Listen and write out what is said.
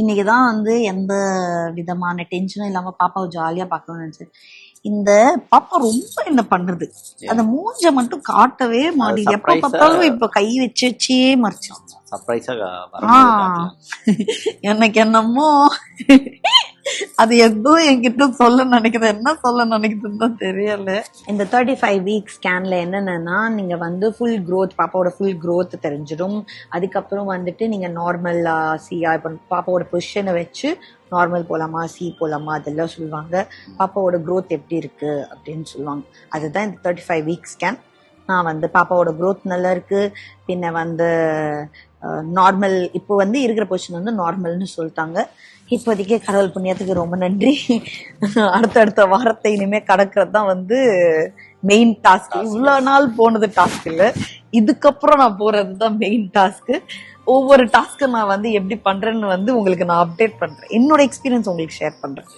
இன்னைக்குதான் வந்து எந்த விதமான டென்ஷனும் இல்லாம பாப்பாவை ஜாலியா பார்க்கணும்னு நினைச்சேன். இந்த பாப்பா ரொம்ப என்ன பண்றது, அந்த மூஞ்ச மட்டும் காட்டவே மாட்டேங்குது. எப்ப பார்த்தாலும் இப்ப கை வச்சு வச்சே மறைச்சிடும். எனக்கு என்னமோ அது எதுவும் என்கிட்ட சொல்ல நினைக்குது, என்ன சொல்ல நினைக்குதுன்னு தான் தெரியல. இந்த 35 வீக் ஸ்கேன்ல என்னன்னா, நீங்க வந்து ஃபுல் க்ரோத், பாப்பாவோட ஃபுல் க்ரோத் தெரிஞ்சிடும். அதுக்கப்புறம் வந்துட்டு நீங்க நார்மல் சியா, இப்போ பாப்பாவோட பொசிஷனை வச்சு நார்மல் போலாமா சி போலாமா அதெல்லாம் சொல்லுவாங்க. பாப்பாவோட க்ரோத் எப்படி இருக்கு அப்படின்னு சொல்லுவாங்க. அதுதான் இந்த 35 வீக் ஸ்கேன். நான் வந்து பாப்பாவோட க்ரோத் நல்லா இருக்கு. பின்ன வந்து நார்மல், இப்போ வந்து இருக்கிற பொசிஷன் வந்து நார்மல்னு சொல்லிட்டாங்க. இப்போதைக்கு கடவுள் புண்ணியத்துக்கு ரொம்ப நன்றி. அடுத்தடுத்த வாரத்தை இனிமே கடக்கிறது தான் வந்து மெயின் டாஸ்க். இவ்வளவு நாள் போனது டாஸ்க் இல்ல, இதுக்கப்புறம் நான் போறது தான் மெயின் டாஸ்க். ஒவ்வொரு டாஸ்க்கு நான் வந்து எப்படி பண்றேன்னு வந்து உங்களுக்கு நான் அப்டேட் பண்றேன். என்னோட எக்ஸ்பீரியன்ஸ் உங்களுக்கு ஷேர் பண்றேன்.